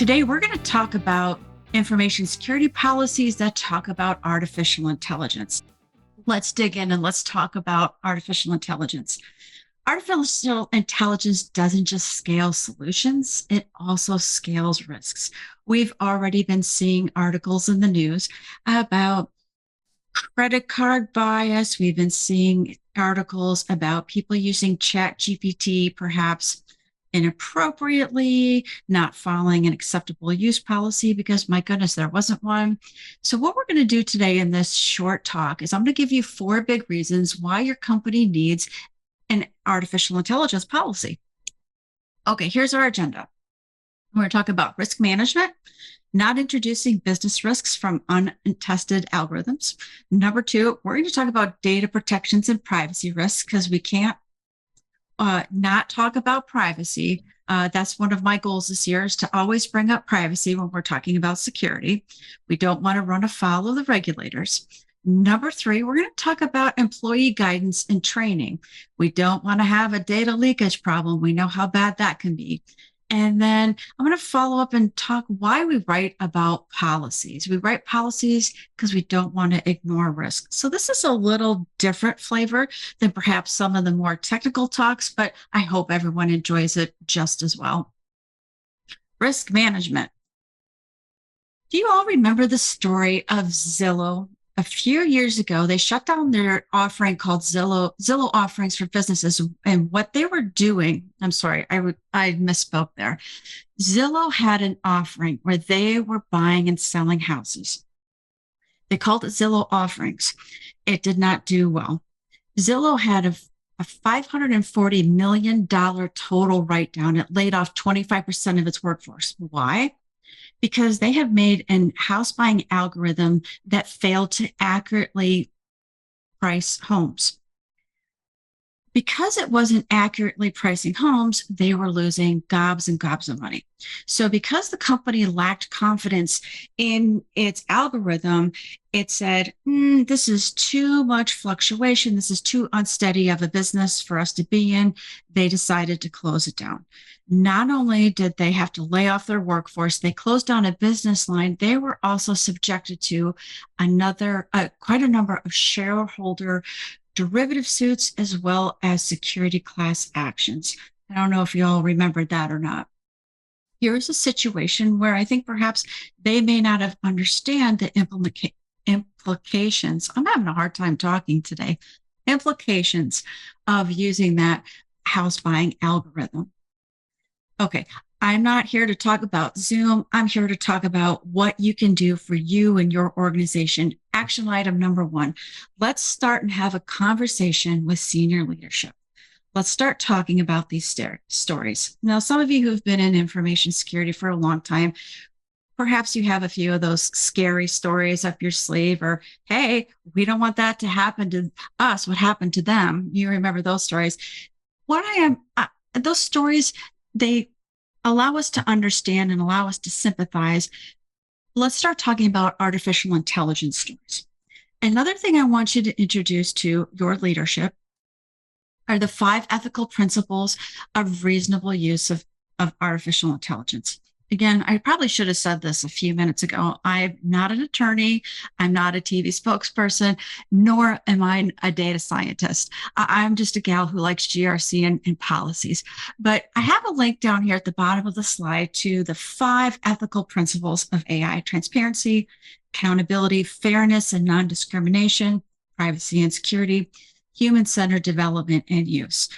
Today, we're going to talk about information security policies that talk about artificial intelligence. Let's dig in and let's talk about artificial intelligence. Artificial intelligence doesn't just scale solutions, it also scales risks. We've already been seeing articles in the news about credit card bias. We've been seeing articles about people using ChatGPT perhaps inappropriately, not following an acceptable use policy because, my goodness, there wasn't one. So what we're going to do today in this short talk is I'm going to give you 4 big reasons why your company needs an artificial intelligence policy. Okay, here's our agenda. We're going to talk about risk management, not introducing business risks from untested algorithms. Number 2, we're going to talk about data protections and privacy risks because we can't not talk about privacy. That's one of my goals this year, is to always bring up privacy when we're talking about security. We don't want to run afoul of the regulators. Number 3, we're going to talk about employee guidance and training. We don't want to have a data leakage problem. We know how bad that can be. And then I'm going to follow up and talk why we write about policies. We write policies because we don't want to ignore risk. So this is a little different flavor than perhaps some of the more technical talks, but I hope everyone enjoys it just as well. Risk management. Do you all remember the story of Zillow? A few years ago, they shut down their offering called Zillow Offerings for Businesses. And what they were doing, I'm sorry, I misspoke there. Zillow had an offering where they were buying and selling houses. They called it Zillow Offerings. It did not do well. Zillow had a $540 million total write-down. It laid off 25% of its workforce. Why? Because they have made a house buying algorithm that failed to accurately price homes. Because it wasn't accurately pricing homes, they were losing gobs and gobs of money. So because the company lacked confidence in its algorithm, it said, this is too much fluctuation. This is too unsteady of a business for us to be in. They decided to close it down. Not only did they have to lay off their workforce, they closed down a business line. They were also subjected to quite a number of shareholder derivative suits, as well as security class actions. I don't know if you all remembered that or not. Here's a situation where I think perhaps they may not have understand the implications. I'm having a hard time talking today. Implications of using that house buying algorithm. Okay, I'm not here to talk about Zoom. I'm here to talk about what you can do for you and your organization. Action item number 1, let's start and have a conversation with senior leadership. Let's start talking about these stories. Now, some of you who've been in information security for a long time, perhaps you have a few of those scary stories up your sleeve, or, hey, we don't want that to happen to us. What happened to them? You remember those stories. Those stories, they allow us to understand and allow us to sympathize. Let's start talking about artificial intelligence stories. Another thing I want you to introduce to your leadership are the 5 ethical principles of reasonable use of artificial intelligence. Again, I probably should have said this a few minutes ago. I'm not an attorney. I'm not a TV spokesperson, nor am I a data scientist. I'm just a gal who likes GRC and policies. But I have a link down here at the bottom of the slide to the 5 ethical principles of AI: transparency, accountability, fairness and non-discrimination, privacy and security, human-centered development and use.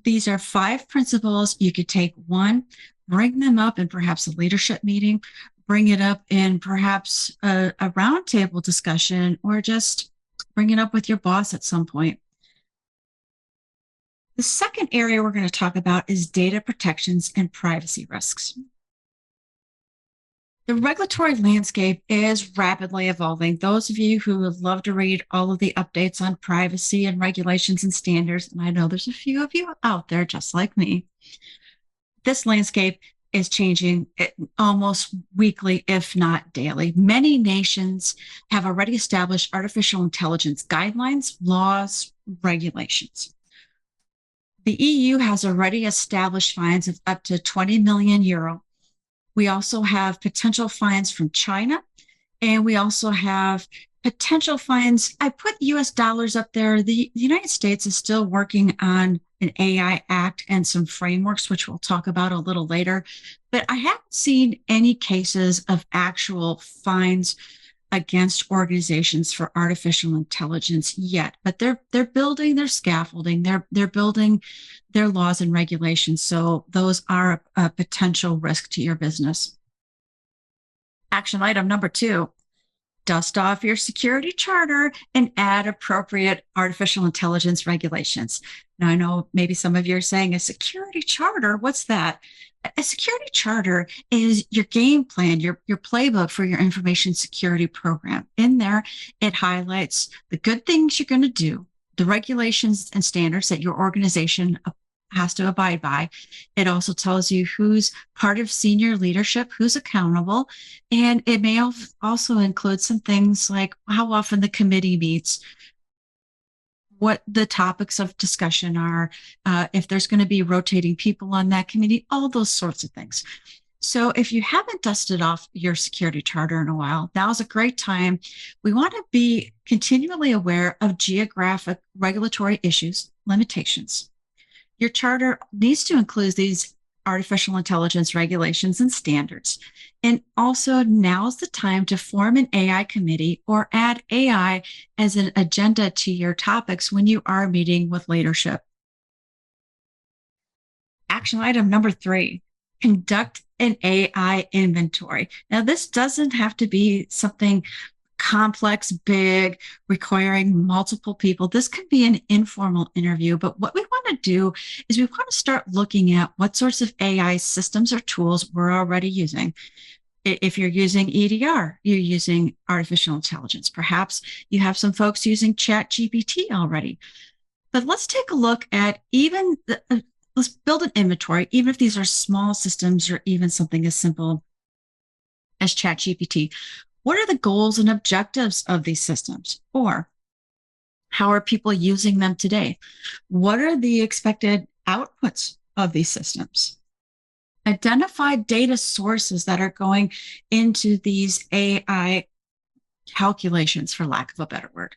These are 5 principles. You could take one, bring them up in perhaps a leadership meeting, bring it up in perhaps a roundtable discussion, or just bring it up with your boss at some point. The second area we're going to talk about is data protections and privacy risks. The regulatory landscape is rapidly evolving. Those of you who would love to read all of the updates on privacy and regulations and standards, and I know there's a few of you out there just like me, this landscape is changing almost weekly, if not daily. Many nations have already established artificial intelligence guidelines, laws, regulations. The EU has already established fines of up to 20 million euro We also have potential fines from China, and we also have potential fines. I put US dollars up there. The United States is still working on an AI Act and some frameworks, which we'll talk about a little later. But I haven't seen any cases of actual fines against organizations for artificial intelligence yet. But they're building their scaffolding. They're building their laws and regulations. So those are a potential risk to your business. Action item number 2. Dust off your security charter and add appropriate artificial intelligence regulations. Now, I know maybe some of you are saying, a security charter, what's that? A security charter is your game plan, your playbook for your information security program. In there, it highlights the good things you're going to do, the regulations and standards that your organization has to abide by. It also tells you who's part of senior leadership, who's accountable, and it may also include some things like how often the committee meets, what the topics of discussion are, if there's going to be rotating people on that committee, all those sorts of things. So if you haven't dusted off your security charter in a while, now's a great time. We want to be continually aware of geographic regulatory issues, limitations. Your charter needs to include these artificial intelligence regulations and standards. And also, now's the time to form an AI committee or add AI as an agenda to your topics when you are meeting with leadership. Action item number 3, conduct an AI inventory. Now, this doesn't have to be something complex, big, requiring multiple people. This could be an informal interview, but what we want to do is we want to start looking at what sorts of AI systems or tools we're already using. If you're using EDR, you're using artificial intelligence. Perhaps you have some folks using ChatGPT already. But let's take a look at let's build an inventory, even if these are small systems or even something as simple as ChatGPT. What are the goals and objectives of these systems? Or how are people using them today? What are the expected outputs of these systems? Identify data sources that are going into these AI calculations, for lack of a better word.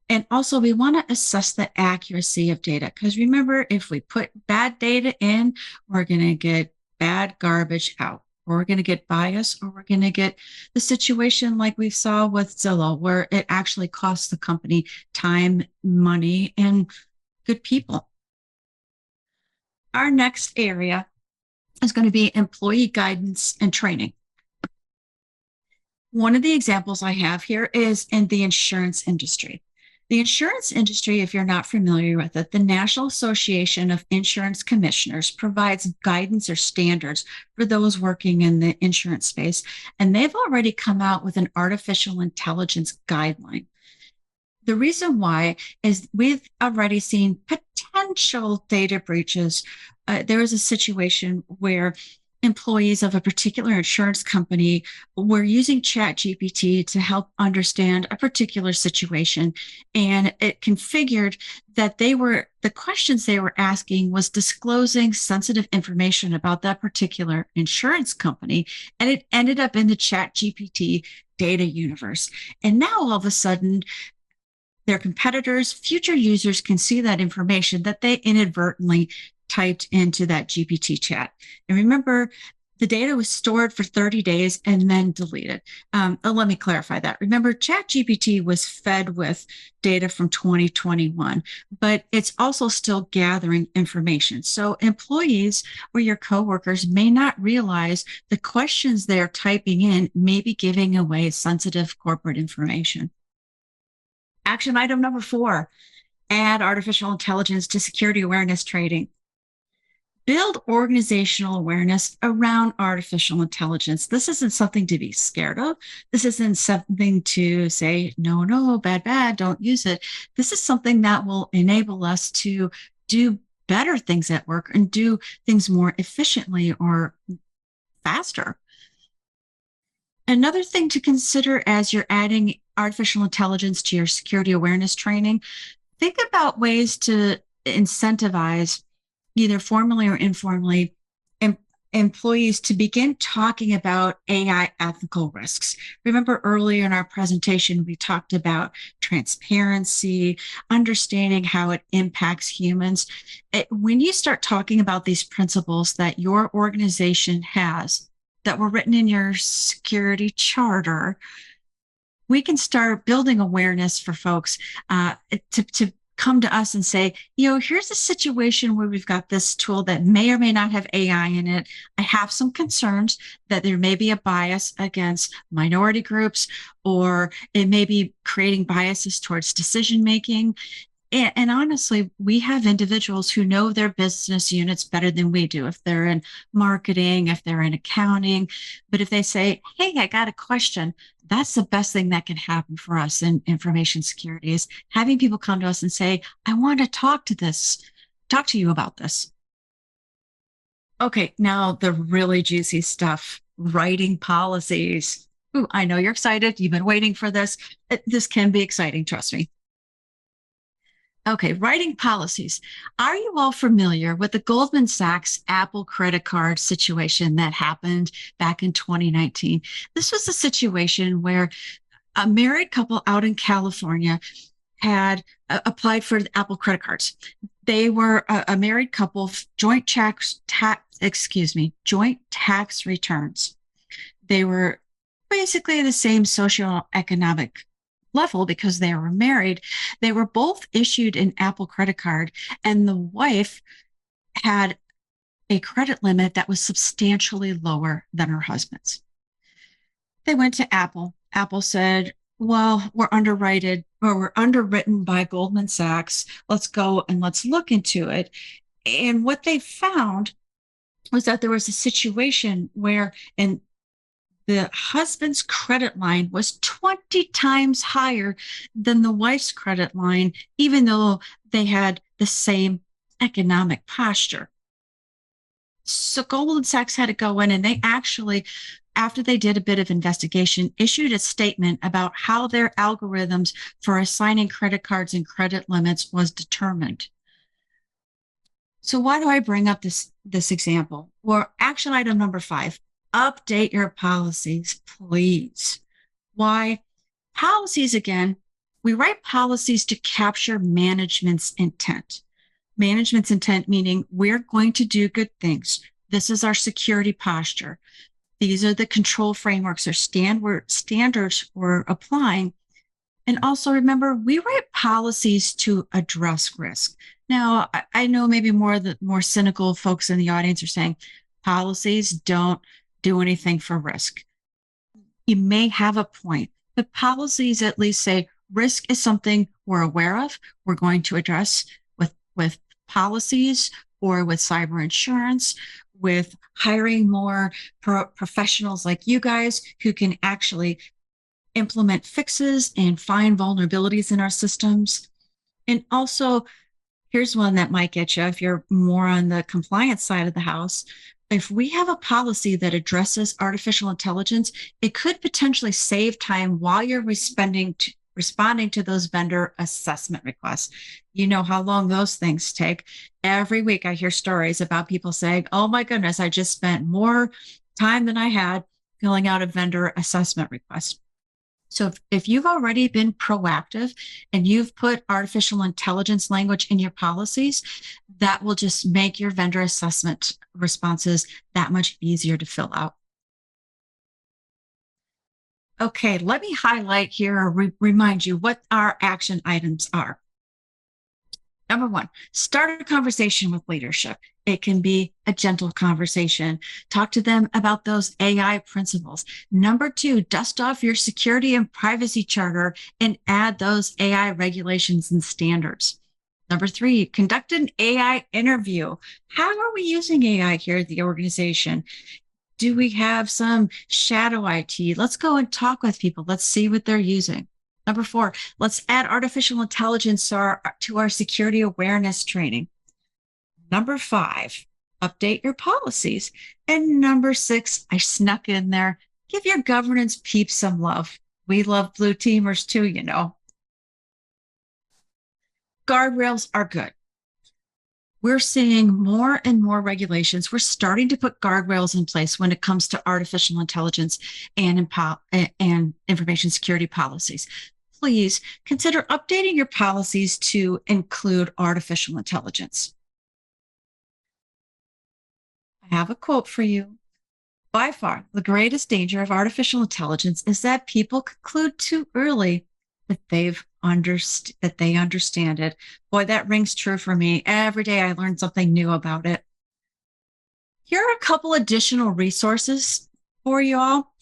And also, we want to assess the accuracy of data, because remember, if we put bad data in, we're going to get bad garbage out. Or we're going to get bias, or we're going to get the situation like we saw with Zillow, where it actually costs the company time, money, and good people. Our next area is going to be employee guidance and training. One of the examples I have here is in the insurance industry. The insurance industry, if you're not familiar with it, the National Association of Insurance Commissioners provides guidance or standards for those working in the insurance space, and they've already come out with an artificial intelligence guideline. The reason why is we've already seen potential data breaches. There was a situation where employees of a particular insurance company were using ChatGPT to help understand a particular situation. And it configured that the questions they were asking was disclosing sensitive information about that particular insurance company. And it ended up in the ChatGPT data universe. And now all of a sudden, their competitors, future users can see that information that they inadvertently typed into that GPT chat. And remember, the data was stored for 30 days and then deleted. Let me clarify that. Remember, ChatGPT was fed with data from 2021, but it's also still gathering information. So employees or your coworkers may not realize the questions they're typing in may be giving away sensitive corporate information. Action item number 4, add artificial intelligence to security awareness training. Build organizational awareness around artificial intelligence. This isn't something to be scared of. This isn't something to say, no, bad, don't use it. This is something that will enable us to do better things at work and do things more efficiently or faster. Another thing to consider as you're adding artificial intelligence to your security awareness training, think about ways to incentivize, either formally or informally, employees to begin talking about AI ethical risks. Remember earlier in our presentation, we talked about transparency, understanding how it impacts humans. When you start talking about these principles that your organization has that were written in your security charter, we can start building awareness for folks to come to us and say, here's a situation where we've got this tool that may or may not have AI in it. I have some concerns that there may be a bias against minority groups, or it may be creating biases towards decision making. And honestly, we have individuals who know their business units better than we do, if they're in marketing, if they're in accounting. But if they say, hey, I got a question, that's the best thing that can happen for us in information security, is having people come to us and say, I want to talk to you about this. Okay, now the really juicy stuff, writing policies. Ooh, I know you're excited. You've been waiting for this. This can be exciting, trust me. Okay, writing policies. Are you all familiar with the Goldman Sachs Apple credit card situation that happened back in 2019? This was a situation where a married couple out in California had applied for the Apple credit cards. They were a married couple, joint tax returns. They were basically the same socioeconomic level because they were married. They were both issued an Apple credit card, and the wife had a credit limit that was substantially lower than her husband's. They went to Apple. Apple said, well, we're underwritten by Goldman Sachs. Let's go and let's look into it. And what they found was that there was a situation where, and the husband's credit line was 20 times higher than the wife's credit line, even though they had the same economic posture. So Goldman Sachs had to go in, and they actually, after they did a bit of investigation, issued a statement about how their algorithms for assigning credit cards and credit limits was determined. So why do I bring up this example? Well, action item number 5, update your policies, please. Why? Policies, again, we write policies to capture management's intent. Management's intent meaning we're going to do good things. This is our security posture. These are the control frameworks or standards we're applying. And also remember, we write policies to address risk. Now, I know maybe the more cynical folks in the audience are saying policies don't do anything for risk. You may have a point, but policies at least say risk is something we're aware of, we're going to address with policies or with cyber insurance, with hiring more professionals like you guys who can actually implement fixes and find vulnerabilities in our systems. And also, here's one that might get you if you're more on the compliance side of the house. If we have a policy that addresses artificial intelligence, it could potentially save time while you're responding to those vendor assessment requests. You know how long those things take. Every week I hear stories about people saying, oh my goodness, I just spent more time than I had filling out a vendor assessment request. So if you've already been proactive and you've put artificial intelligence language in your policies, that will just make your vendor assessment responses that much easier to fill out. Okay, let me highlight here or remind you what our action items are. Number 1, start a conversation with leadership. It can be a gentle conversation. Talk to them about those AI principles. Number 2, dust off your security and privacy charter and add those AI regulations and standards. Number 3, conduct an AI interview. How are we using AI here at the organization? Do we have some shadow IT? Let's go and talk with people. Let's see what they're using. Number 4, let's add artificial intelligence to our security awareness training. Number 5, update your policies. And number 6, I snuck in there, give your governance peeps some love. We love blue teamers too, you know. Guardrails are good. We're seeing more and more regulations. We're starting to put guardrails in place when it comes to artificial intelligence and information security policies. Please consider updating your policies to include artificial intelligence. I have a quote for you. By far, the greatest danger of artificial intelligence is that people conclude too early that they understand it. Boy, that rings true for me. Every day I learn something new about it. Here are a couple additional resources for you all.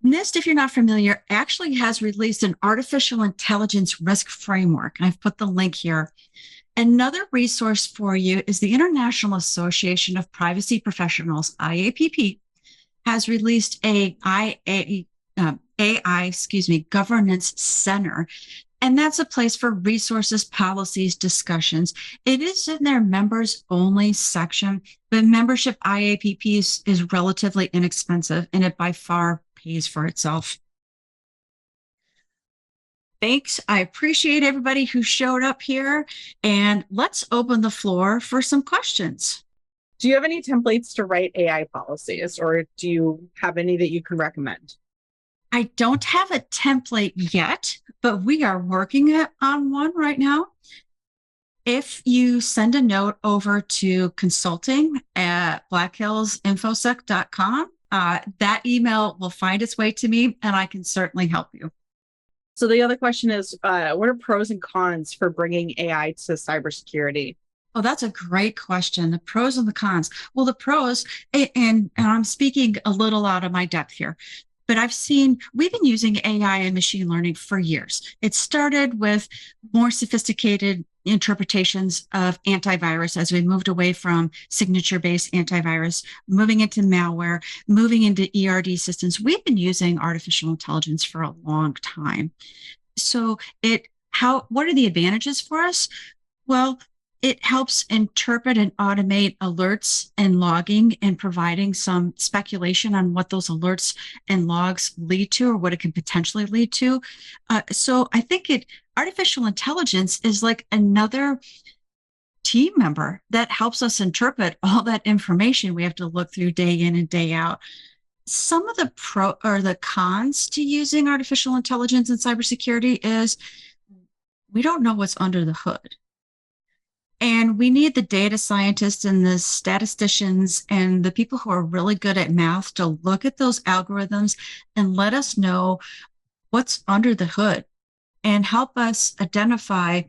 NIST, if you're not familiar, actually has released an artificial intelligence risk framework. And I've put the link here. Another resource for you is the International Association of Privacy Professionals, IAPP, has released AI governance center. And that's a place for resources, policies, discussions. It is in their members only section, but membership IAPP is relatively inexpensive and it by far pays for itself. Thanks. I appreciate everybody who showed up here, and let's open the floor for some questions. Do you have any templates to write AI policies, or do you have any that you can recommend? I don't have a template yet, but we are working on one right now. If you send a note over to consulting@blackhillsinfosec.com, that email will find its way to me, and I can certainly help you. So the other question is, what are pros and cons for bringing AI to cybersecurity? Oh, that's a great question. The pros and the cons. Well, the pros, and I'm speaking a little out of my depth here, but we've been using AI and machine learning for years. It started with more sophisticated interpretations of antivirus as we moved away from signature-based antivirus, moving into malware, moving into ERD systems. We've been using artificial intelligence for a long time. So what are the advantages for us? Well, it helps interpret and automate alerts and logging and providing some speculation on what those alerts and logs lead to or what it can potentially lead to. So I think artificial intelligence is like another team member that helps us interpret all that information we have to look through day in and day out. Some of the cons to using artificial intelligence in cybersecurity is we don't know what's under the hood. And we need the data scientists and the statisticians and the people who are really good at math to look at those algorithms and let us know what's under the hood and help us identify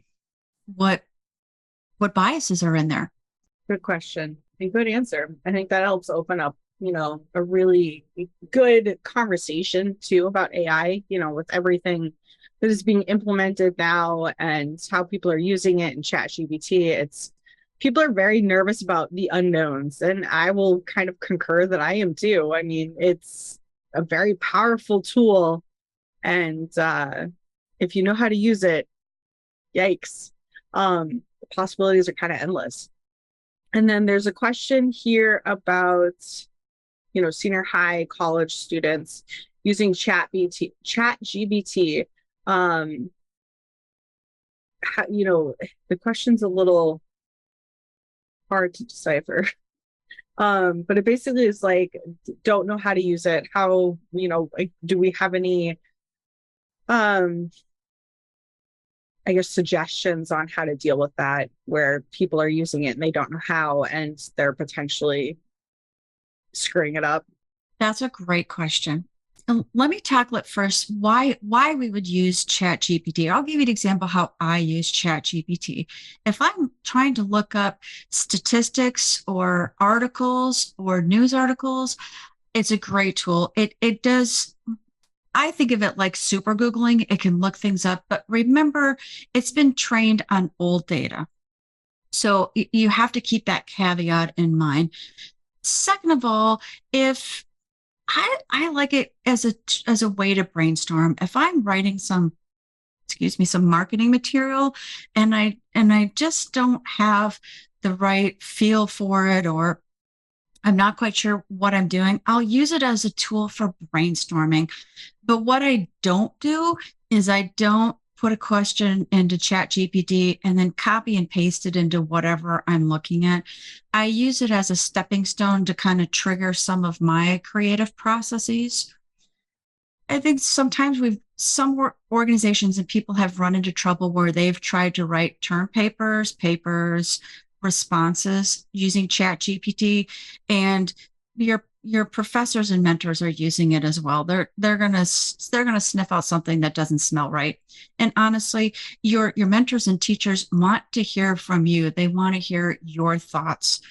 what biases are in there. Good question and good answer. I think that helps open up, a really good conversation too about AI, with everything that is being implemented now and how people are using it in ChatGPT. People are very nervous about the unknowns, and I will kind of concur that I am too. I mean, it's a very powerful tool, and if you know how to use it, yikes, the possibilities are kind of endless. And then there's a question here about, senior high college students using ChatGPT. The question's a little hard to decipher. But it basically is like, don't know how to use it. How, do we have any, I guess, suggestions on how to deal with that, where people are using it and they don't know how, and they're potentially screwing it up? That's a great question. Let me tackle it first, why we would use ChatGPT. I'll give you an example how I use ChatGPT. If I'm trying to look up statistics or articles or news articles, it's a great tool. It does, I think of it like super Googling. It can look things up, but remember, it's been trained on old data. So you have to keep that caveat in mind. Second of all, if I like it as a way to brainstorm. If I'm writing some marketing material and I just don't have the right feel for it, or I'm not quite sure what I'm doing, I'll use it as a tool for brainstorming. But what I don't do is I don't put a question into ChatGPT and then copy and paste it into whatever I'm looking at. I use it as a stepping stone to kind of trigger some of my creative processes. I think sometimes some organizations and people have run into trouble where they've tried to write term papers, responses using ChatGPT, and your professors and mentors are using it as well. They're gonna sniff out something that doesn't smell right. And honestly, your mentors and teachers want to hear from you. They want to hear your thoughts.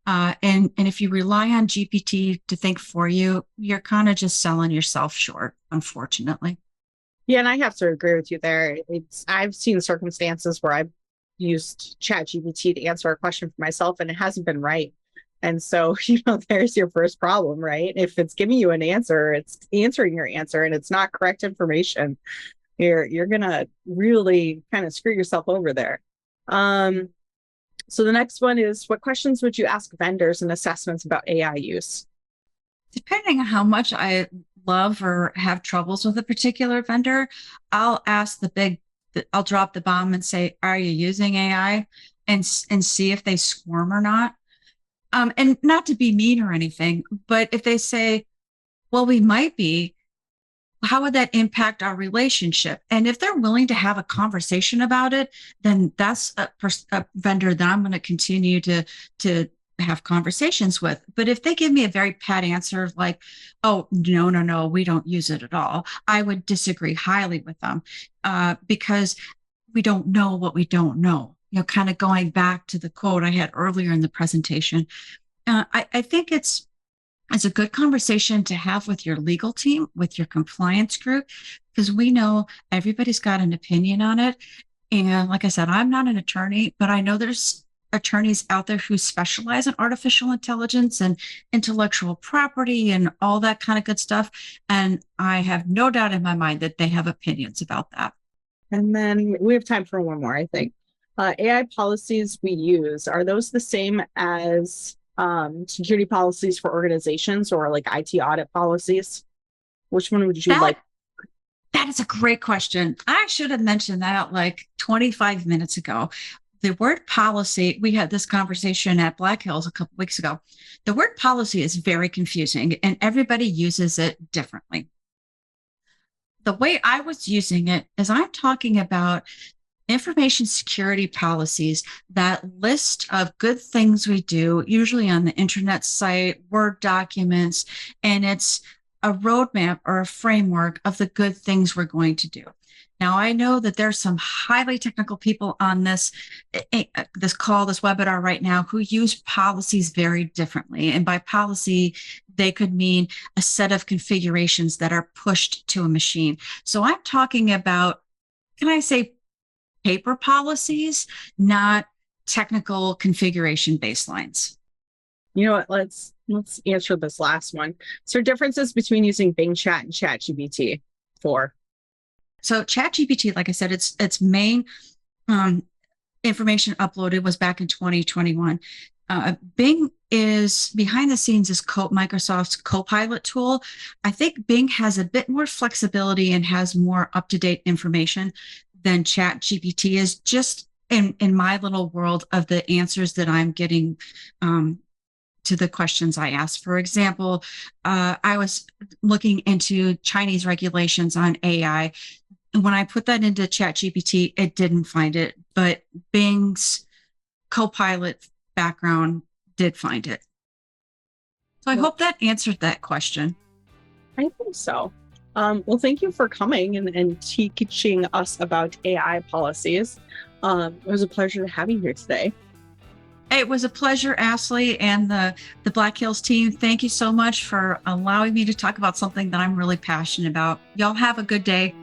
And if you rely on GPT to think for you, you're kind of just selling yourself short, unfortunately. Yeah, and I have to agree with you there. I've seen circumstances where I've used ChatGPT to answer a question for myself and it hasn't been right. And so, there's your first problem, right? If it's giving you an answer, it's answering your answer and it's not correct information, you're gonna really kind of screw yourself over there. So the next one is, what questions would you ask vendors in assessments about AI use? Depending on how much I love or have troubles with a particular vendor, I'll ask I'll drop the bomb and say, are you using AI? And see if they squirm or not. And not to be mean or anything, but if they say, well, we might be, how would that impact our relationship? And if they're willing to have a conversation about it, then that's a vendor that I'm going to continue to have conversations with. But if they give me a very pat answer like, oh, no, we don't use it at all, I would disagree highly with them because we don't know what we don't know. Kind of going back to the quote I had earlier in the presentation, I think it's a good conversation to have with your legal team, with your compliance group, because we know everybody's got an opinion on it. And like I said, I'm not an attorney, but I know there's attorneys out there who specialize in artificial intelligence and intellectual property and all that kind of good stuff. And I have no doubt in my mind that they have opinions about that. And then we have time for one more, I think. AI policies we use, are those the same as security policies for organizations or like IT audit policies? Which one would you like? That is a great question. I should have mentioned that like 25 minutes ago. The word policy, we had this conversation at Black Hills a couple weeks ago. The word policy is very confusing and everybody uses it differently. The way I was using it is I'm talking about information security policies, that list of good things we do, usually on the internet site, Word documents, and it's a roadmap or a framework of the good things we're going to do. Now, I know that there's some highly technical people on this call, this webinar right now, who use policies very differently. And by policy, they could mean a set of configurations that are pushed to a machine. So I'm talking about, can I say, paper policies, not technical configuration baselines. You know what? Let's answer this last one. So differences between using Bing Chat and ChatGPT 4. So ChatGPT, like I said, its main information uploaded was back in 2021. Bing is behind the scenes is Microsoft's Copilot tool. I think Bing has a bit more flexibility and has more up-to-date information than ChatGPT is, just in my little world of the answers that I'm getting to the questions I asked. For example, I was looking into Chinese regulations on AI. And when I put that into ChatGPT, it didn't find it, but Bing's Copilot background did find it. So I hope that answered that question. I think so. Well, thank you for coming and teaching us about AI policies. It was a pleasure to have you here today. It was a pleasure, Ashley, and the Black Hills team. Thank you so much for allowing me to talk about something that I'm really passionate about. Y'all have a good day.